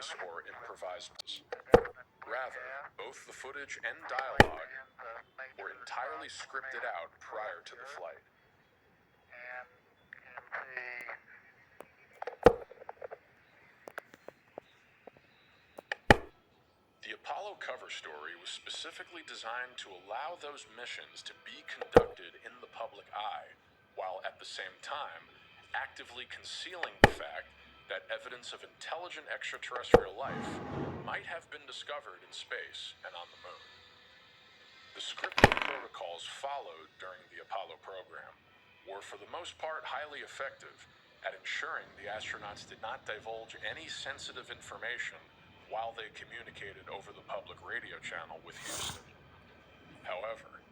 voice or improvised. Rather, both the footage and dialogue were entirely scripted out prior to the flight. The Apollo cover story was specifically designed to allow those missions to be conducted in the public eye, while at the same time actively concealing the fact that evidence of intelligent extraterrestrial life might have been discovered in space and on the moon. The scripted protocols followed during the Apollo program were for the most part highly effective at ensuring the astronauts did not divulge any sensitive information while they communicated over the public radio channel with Houston. However,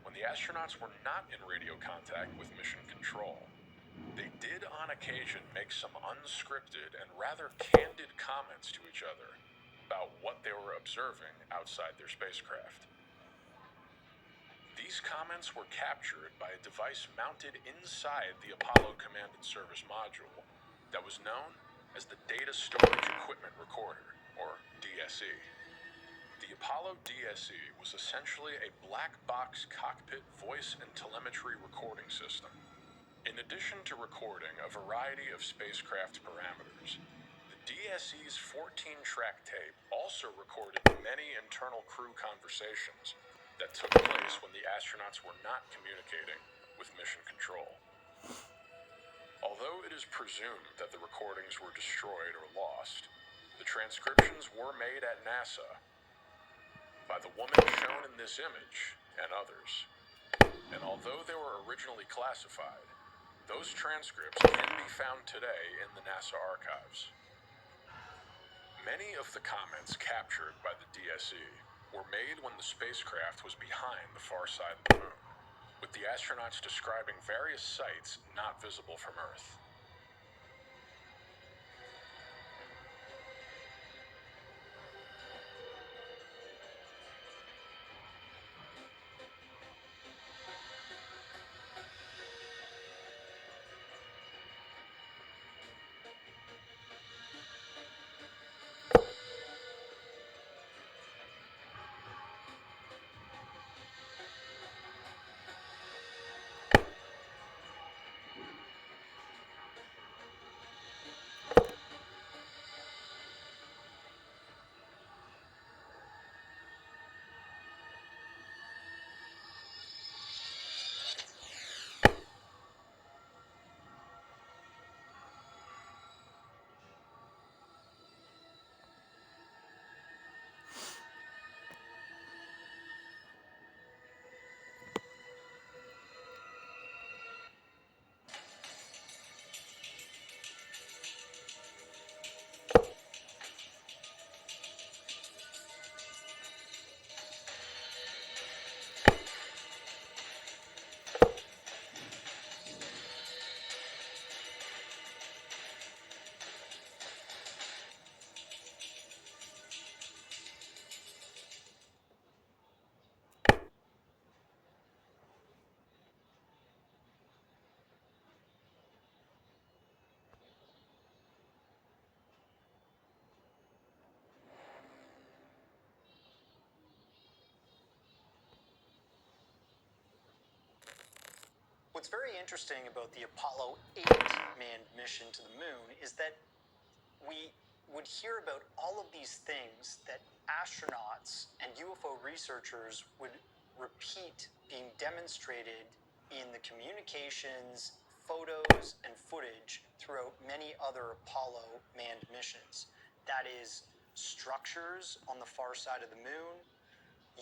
when the astronauts were not in radio contact with Mission Control, they did on occasion make some unscripted and rather candid comments to each other about what they were observing outside their spacecraft. These comments were captured by a device mounted inside the Apollo Command and Service Module that was known as the Data Storage Equipment Recorder, or DSE. The Apollo DSE was essentially a black box cockpit voice and telemetry recording system. In addition to recording a variety of spacecraft parameters, the DSE's 14-track tape also recorded many internal crew conversations that took place when the astronauts were not communicating with Mission Control. Although it is presumed that the recordings were destroyed or lost, the transcriptions were made at NASA by the woman shown in this image and others. And although they were originally classified, those transcripts can be found today in the NASA archives. Many of the comments captured by the DSE were made when the spacecraft was behind the far side of the moon, with the astronauts describing various sights not visible from Earth. What's very interesting about the Apollo 8 manned mission to the moon is that we would hear about all of these things that astronauts and UFO researchers would repeat being demonstrated in the communications, photos, and footage throughout many other Apollo manned missions. That is, structures on the far side of the moon,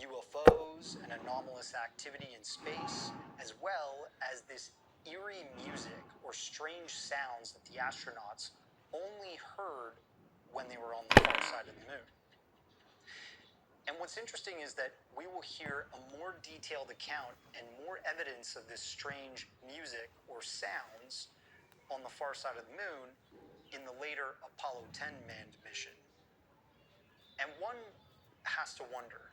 UFOs and anomalous activity in space, as well as this eerie music or strange sounds that the astronauts only heard when they were on the far side of the moon. And what's interesting is that we will hear a more detailed account and more evidence of this strange music or sounds on the far side of the moon in the later Apollo 10 manned mission. And one has to wonder,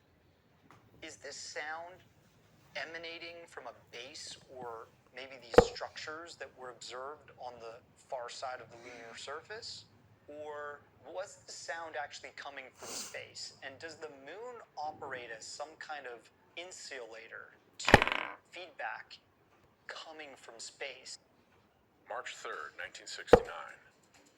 is this sound emanating from a base or maybe these structures that were observed on the far side of the lunar surface? Or was the sound actually coming from space? And does the moon operate as some kind of insulator to feedback coming from space? March 3rd, 1969.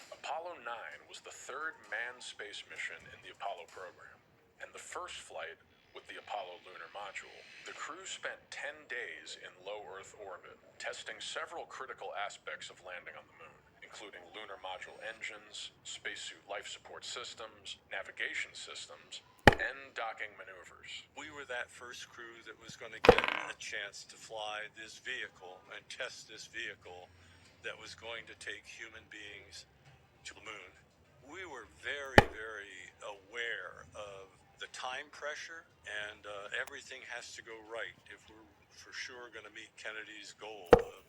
Apollo 9 was the third manned space mission in the Apollo program, and the first flight with the Apollo lunar module. The crew spent 10 days in low Earth orbit, testing several critical aspects of landing on the moon, including lunar module engines, spacesuit life support systems, navigation systems, and docking maneuvers. We were that first crew that was going to get a chance to fly this vehicle and test this vehicle that was going to take human beings to the moon. We were very, very aware of the time pressure, and everything has to go right if we're for sure going to meet Kennedy's goal of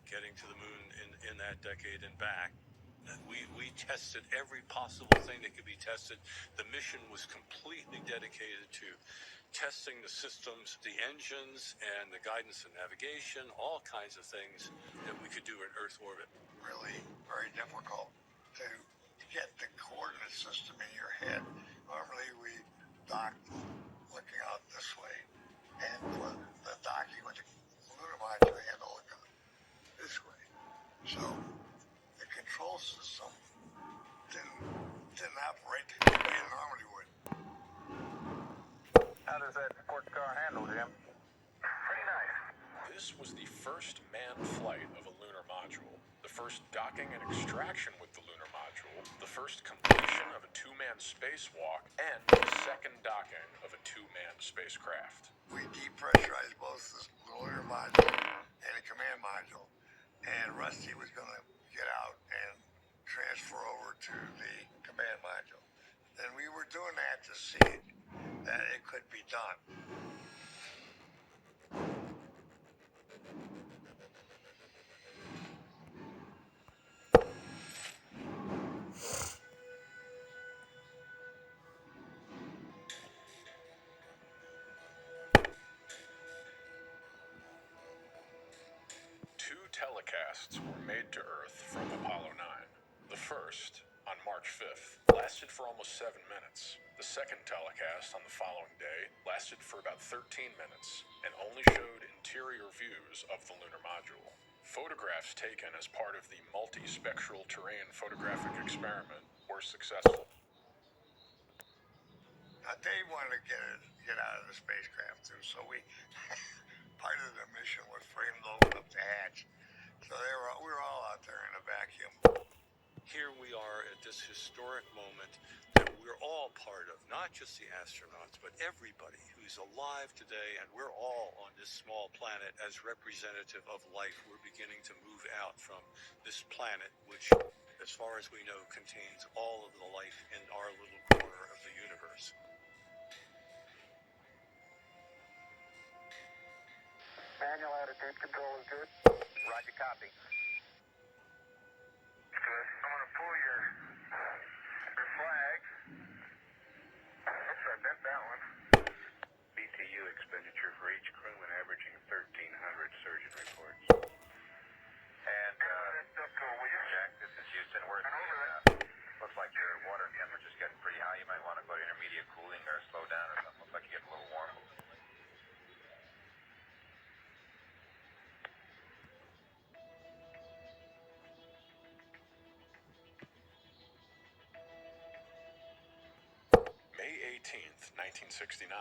getting to the moon in that decade and back. We tested every possible thing that could be tested. The mission was completely dedicated to testing the systems, the engines, and the guidance and navigation, all kinds of things that we could do in Earth orbit. Really very difficult to get the coordinate system in your head. Normally we dock looking out this way, and for the docking with the lunar module handle looking this way. So the control system didn't operate the way it normally would. How does that sports car handle, Jim? Pretty nice. This was the first manned flight of a lunar module, the first docking and extraction with the lunar module, the first completion of a two-man spacewalk, and the second docking of a two-manned spacecraft. We depressurized both the lunar module and the command module, and Rusty was going to get out and transfer over to the command module. And we were doing that to see that it could be done. Two telecasts were made to Earth from Apollo 9. The first, on March 5th, lasted for almost 7 minutes. The second telecast on the following day lasted for about 13 minutes and only showed interior views of the lunar module. Photographs taken as part of the multi-spectral terrain photographic experiment were successful. Now, Dave wanted to get out of the spacecraft too, so we part of the mission was for him to open up the hatch. So we were all out there in a vacuum. Here we are at this historic moment that we're all part of, not just the astronauts, but everybody who's alive today, and we're all on this small planet as representative of life. We're beginning to move out from this planet, which, as far as we know, contains all of the life in our little corner of the universe. Manual attitude control is good. Roger, copy. Good. I'm going to pull your flag. Oops, I bent that one. BTU expenditure for each crewman averaging 1,300 surgeon reports. And, Jack, this is Houston. We're looks like your water temperature's getting pretty high. You might want to go to intermediate cooling or slow down or something. Looks like you're getting a little warm. May 18th, 1969.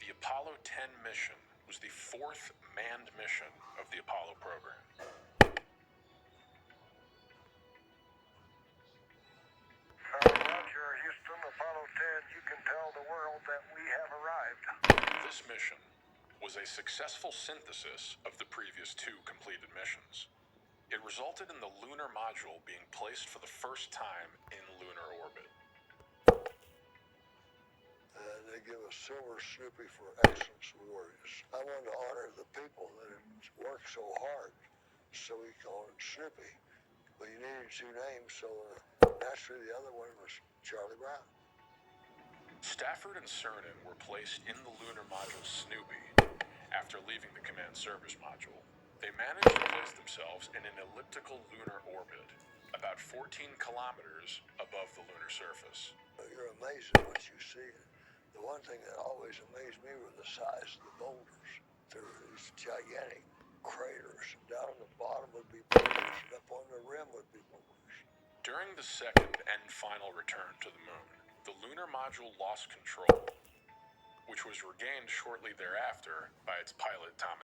The Apollo 10 mission was the fourth manned mission of the Apollo program. Roger, Houston, Apollo 10, you can tell the world that we have arrived. This mission was a successful synthesis of the previous two completed missions. It resulted in the lunar module being placed for the first time in lunar orbit. They give a silver Snoopy for excellence awards. I wanted to honor the people that have worked so hard, so we call him Snoopy. But you needed two names, so naturally the other one was Charlie Brown. Stafford and Cernan were placed in the lunar module Snoopy after leaving the command service module. They managed to place themselves in an elliptical lunar orbit, about 14 kilometers above the lunar surface. You're amazing once you see it. The one thing that always amazed me were the size of the boulders. There were these gigantic craters. Down on the bottom would be boulders, and up on the rim would be boulders. During the second and final return to the moon, the lunar module lost control, which was regained shortly thereafter by its pilot Thomas